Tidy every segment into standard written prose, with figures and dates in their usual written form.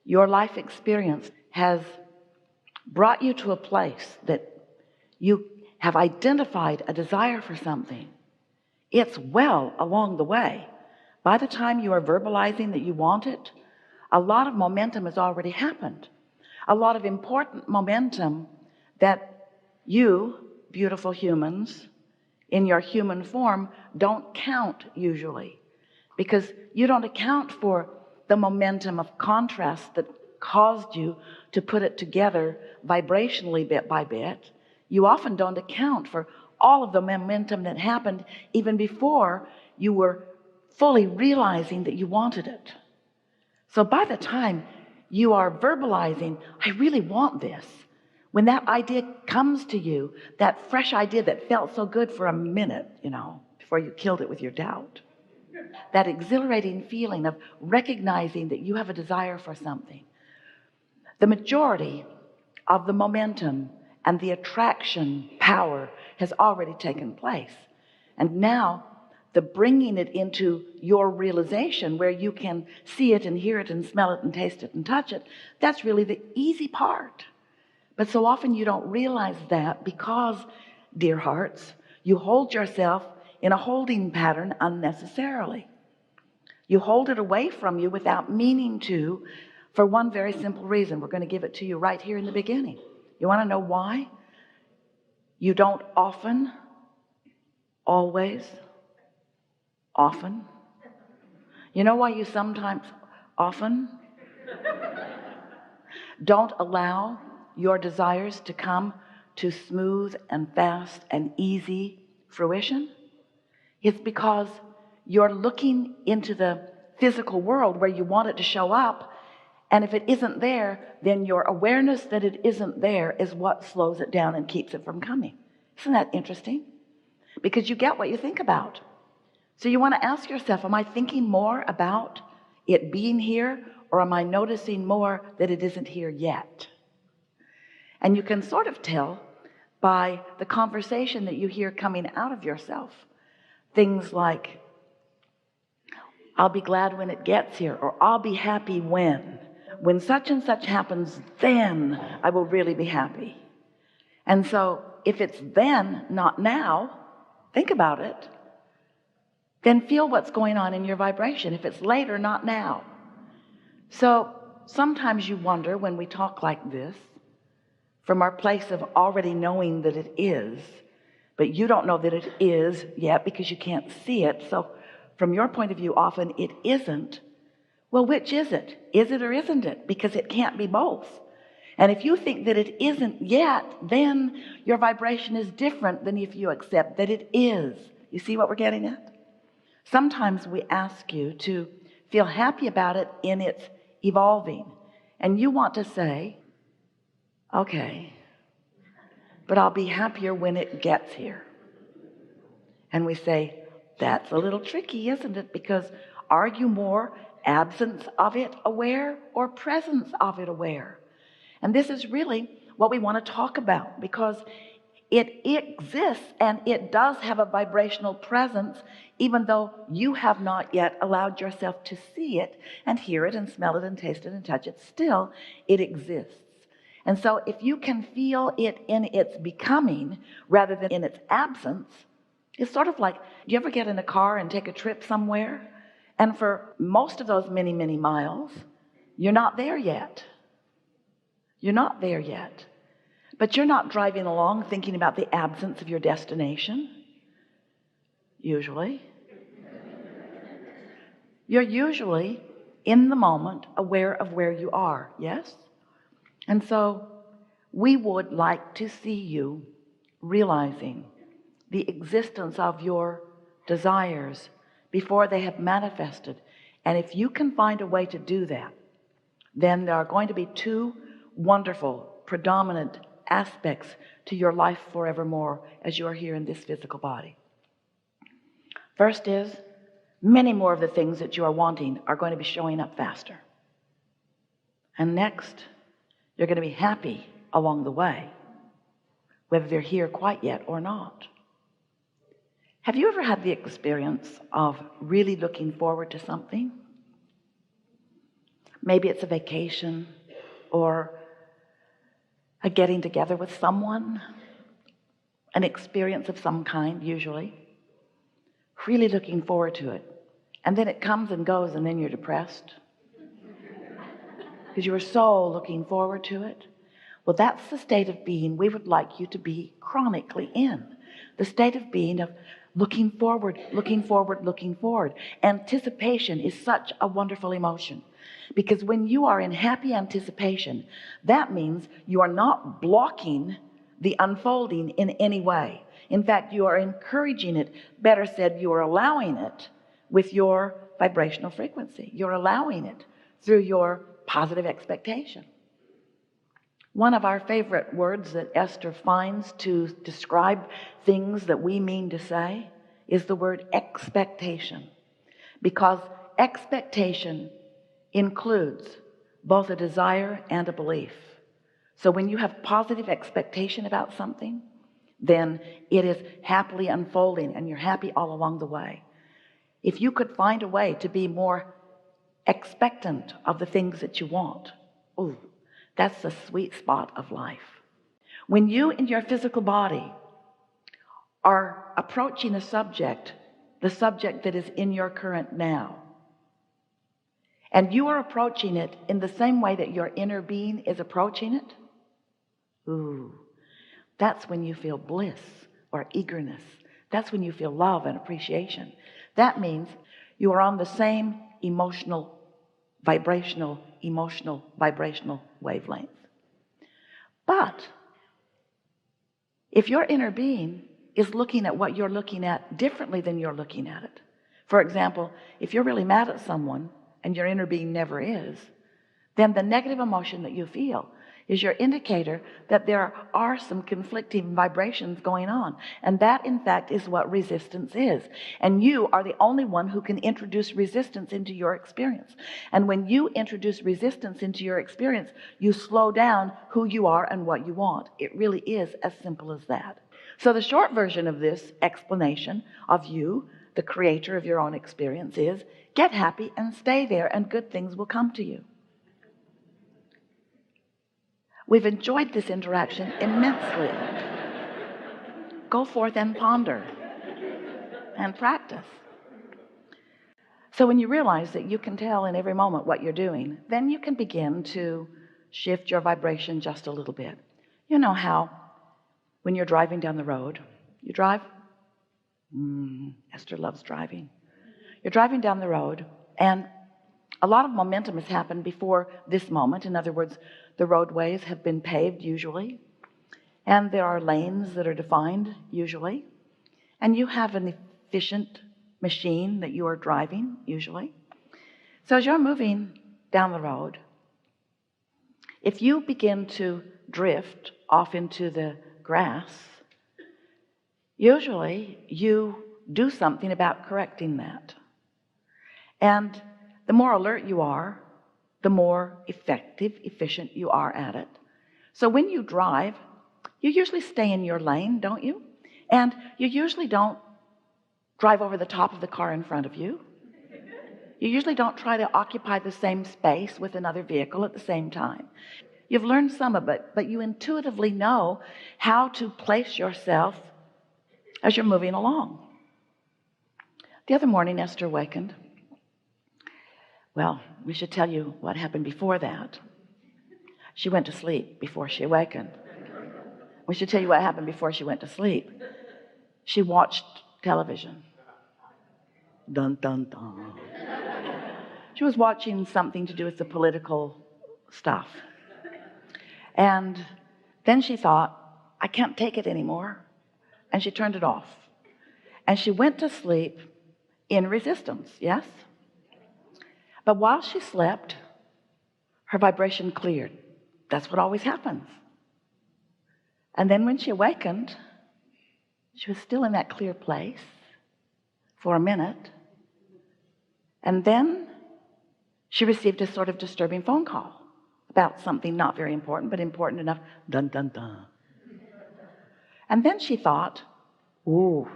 Your life experience has brought you to a place that you have identified a desire for something. It's well along the way. By the time you are verbalizing that you want it, a lot of momentum has already happened. A lot of important momentum that you, beautiful humans, in your human form, don't count usually, because you don't account for the momentum of contrast that caused you to put it together vibrationally bit by bit. You often don't account for all of the momentum that happened even before you were fully realizing that you wanted it. So by the time you are verbalizing, I really want this, when that idea comes to you, that fresh idea that felt so good for a minute, before you killed it with your doubt, that exhilarating feeling of recognizing that you have a desire for something, the majority of the momentum and the attraction power has already taken place. And now the bringing it into your realization, where you can see it and hear it and smell it and taste it and touch it, that's really the easy part. But so often you don't realize that, because, dear hearts, you hold yourself in a holding pattern unnecessarily. You hold it away from you without meaning to, for one very simple reason. We're going to give it to you right here in the beginning. You want to know why? You don't often, always, often. You know why you sometimes, often don't allow your desires to come to smooth and fast and easy fruition? It's because you're looking into the physical world where you want it to show up, and if it isn't there, then your awareness that it isn't there is what slows it down and keeps it from coming. Isn't that interesting? Because you get what you think about. So you want to ask yourself, am I thinking more about it being here, or am I noticing more that it isn't here yet? And you can sort of tell by the conversation that you hear coming out of yourself. Things like, I'll be glad when it gets here, or I'll be happy when such and such happens, then I will really be happy. And so if it's then, not now, think about it, then feel what's going on in your vibration. If it's later, not now. So sometimes you wonder, when we talk like this, from our place of already knowing that it is, but you don't know that it is yet because you can't see it. So from your point of view, often it isn't. Well, which is it? Is it or isn't it? Because it can't be both. And if you think that it isn't yet, then your vibration is different than if you accept that it is. You see what we're getting at? Sometimes we ask you to feel happy about it in its evolving, and you want to say, okay, but I'll be happier when it gets here. And we say, that's a little tricky, isn't it? Because are you more absence of it aware or presence of it aware? And this is really what we want to talk about, because it exists and it does have a vibrational presence, even though you have not yet allowed yourself to see it and hear it and smell it and taste it and touch it. Still, it exists. And so if you can feel it in its becoming rather than in its absence, it's sort of like, do you ever get in a car and take a trip somewhere? And for most of those many, many miles, you're not there yet. You're not there yet. But you're not driving along thinking about the absence of your destination, usually. You're usually in the moment aware of where you are, yes? And so we would like to see you realizing the existence of your desires before they have manifested. And if you can find a way to do that, then there are going to be two wonderful, predominant aspects to your life forevermore as you are here in this physical body. First is, many more of the things that you are wanting are going to be showing up faster. And next, you're going to be happy along the way, whether they're here quite yet or not. Have you ever had the experience of really looking forward to something, Maybe it's a vacation or a getting together with someone, an experience of some kind, usually. Really looking forward to it. And then it comes and goes, and then you're depressed because you were so looking forward to it. Well, that's the state of being we would like you to be chronically in. The state of being of looking forward, looking forward, looking forward. Anticipation is such a wonderful emotion, because when you are in happy anticipation, that means you are not blocking the unfolding in any way. In fact, you are encouraging it. Better said, you are allowing it with your vibrational frequency. You're allowing it through your positive expectation. One of our favorite words that Esther finds to describe things that we mean to say is the word expectation, because expectation includes both a desire and a belief. So when you have positive expectation about something, then it is happily unfolding and you're happy all along the way. If you could find a way to be more expectant of the things that you want, ooh, that's the sweet spot of life. When you in your physical body are approaching a subject, the subject that is in your current now, and you are approaching it in the same way that your inner being is approaching it, ooh, that's when you feel bliss or eagerness. That's when you feel love and appreciation. That means you are on the same emotional, vibrational wavelength. But if your inner being is looking at what you're looking at differently than you're looking at it, for example, if you're really mad at someone and your inner being never is, then the negative emotion that you feel is your indicator that there are some conflicting vibrations going on. And that, in fact, is what resistance is. And you are the only one who can introduce resistance into your experience. And when you introduce resistance into your experience, you slow down who you are and what you want. It really is as simple as that. So the short version of this explanation of you, the creator of your own experience, is get happy and stay there, and good things will come to you. We've enjoyed this interaction immensely. Go forth and ponder and practice. So when you realize that you can tell in every moment what you're doing, then you can begin to shift your vibration just a little bit. You know how when you're driving down the road, you drive? Esther loves driving. You're driving down the road, and a lot of momentum has happened before this moment. In other words, the roadways have been paved usually, and there are lanes that are defined usually, and you have an efficient machine that you are driving usually. So as you're moving down the road, if you begin to drift off into the grass, usually you do something about correcting that. And the more alert you are, the more effective, efficient you are at it. So when you drive, you usually stay in your lane, don't you? And you usually don't drive over the top of the car in front of you. You usually don't try to occupy the same space with another vehicle at the same time. You've learned some of it, but you intuitively know how to place yourself as you're moving along. The other morning, Esther awakened. Well, we should tell you what happened before that. She went to sleep before she awakened. We should tell you what happened before she went to sleep. She watched television. Dun, dun, dun. She was watching something to do with the political stuff. And then she thought, I can't take it anymore. And she turned it off. And she went to sleep in resistance, yes? But while she slept, her vibration cleared. That's what always happens. And then when she awakened, she was still in that clear place for a minute. And then she received a sort of disturbing phone call about something not very important, but important enough. Dun, dun, dun. And then she thought, ooh,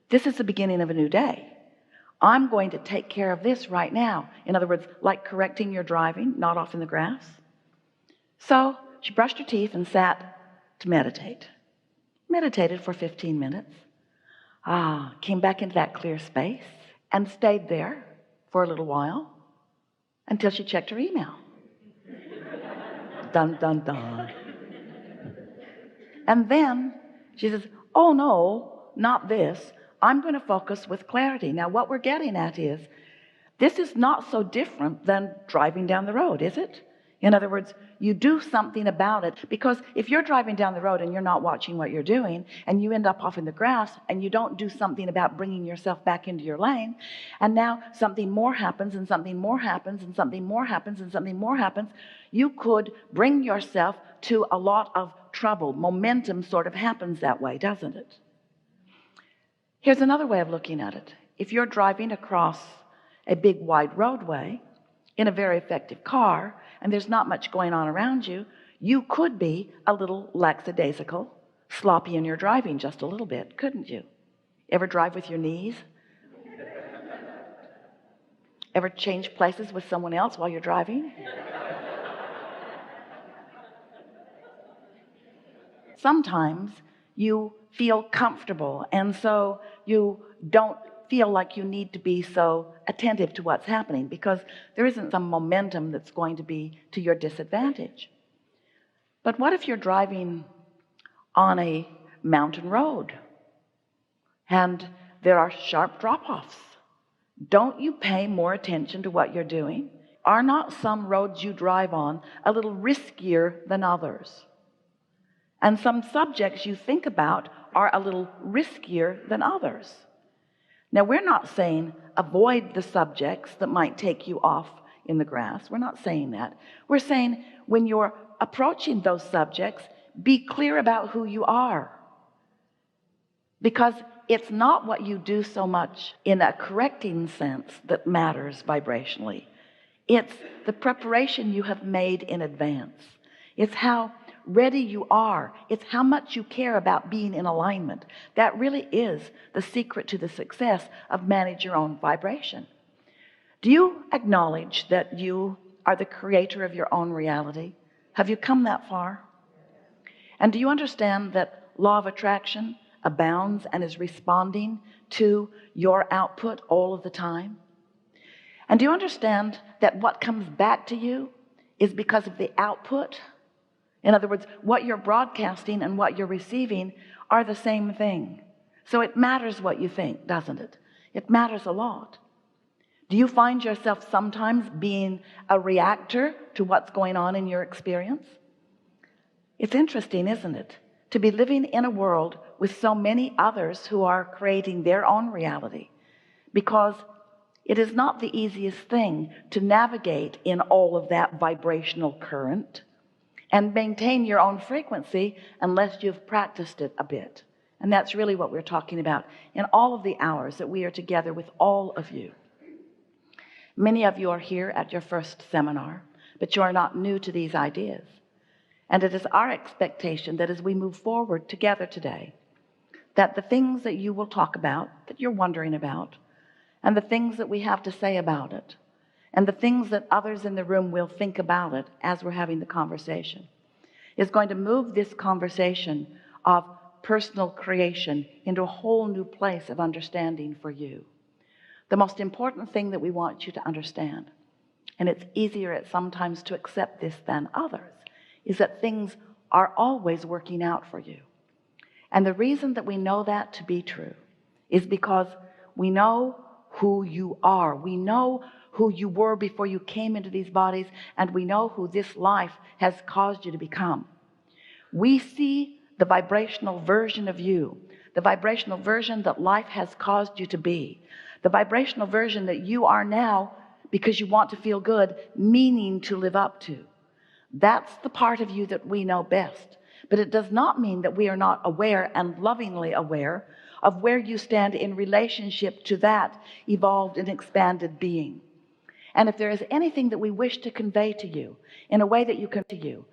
this is the beginning of a new day. I'm going to take care of this right now. In other words, like correcting your driving, not off in the grass. So she brushed her teeth and sat to meditate. Meditated for 15 minutes. Came back into that clear space and stayed there for a little while until she checked her email. Dun, dun, dun. And then she says, oh no, not this. I'm going to focus with clarity. Now what we're getting at is, this is not so different than driving down the road, is it? In other words, you do something about it, because if you're driving down the road and you're not watching what you're doing and you end up off in the grass and you don't do something about bringing yourself back into your lane, and now something more happens and something more happens and something more happens and something more happens, you could bring yourself to a lot of trouble. Momentum sort of happens that way, doesn't it? Here's another way of looking at it. If you're driving across a big wide roadway in a very effective car and there's not much going on around you, you could be a little lackadaisical, sloppy in your driving just a little bit, couldn't you? Ever drive with your knees? Ever change places with someone else while you're driving? Sometimes you feel comfortable, and so you don't feel like you need to be so attentive to what's happening, because there isn't some momentum that's going to be to your disadvantage. But what if you're driving on a mountain road and there are sharp drop-offs? Don't you pay more attention to what you're doing? Are not some roads you drive on a little riskier than others? And some subjects you think about are a little riskier than others. Now, we're not saying avoid the subjects that might take you off in the grass. We're not saying that. We're saying when you're approaching those subjects, be clear about who you are. Because it's not what you do so much in a correcting sense that matters vibrationally. It's the preparation you have made in advance. It's how ready you are. It's how much you care about being in alignment. That really is the secret to the success of manage your own vibration. Do you acknowledge that you are the creator of your own reality? Have you come that far? And do you understand that law of attraction abounds and is responding to your output all of the time? And do you understand that what comes back to you is because of the output? In other words, what you're broadcasting and what you're receiving are the same thing. So it matters what you think, doesn't it? It matters a lot. Do you find yourself sometimes being a reactor to what's going on in your experience? It's interesting, isn't it, to be living in a world with so many others who are creating their own reality, because it is not the easiest thing to navigate in all of that vibrational current and maintain your own frequency unless you've practiced it a bit. And that's really what we're talking about in all of the hours that we are together with all of you. Many of you are here at your first seminar, but you are not new to these ideas. And it is our expectation that as we move forward together today, that the things that you will talk about, that you're wondering about, and the things that we have to say about it, and the things that others in the room will think about it as we're having the conversation, is going to move this conversation of personal creation into a whole new place of understanding for you. The most important thing that we want you to understand, and it's easier at sometimes to accept this than others, is that things are always working out for you. And the reason that we know that to be true is because we know who you are. We know who you were before you came into these bodies, and we know who this life has caused you to become. We see the vibrational version of you, the vibrational version that life has caused you to be, the vibrational version that you are now because you want to feel good, meaning to live up to. That's the part of you that we know best. But it does not mean that we are not aware and lovingly aware of where you stand in relationship to that evolved and expanded being. And if there is anything that we wish to convey to you in a way that you can to you,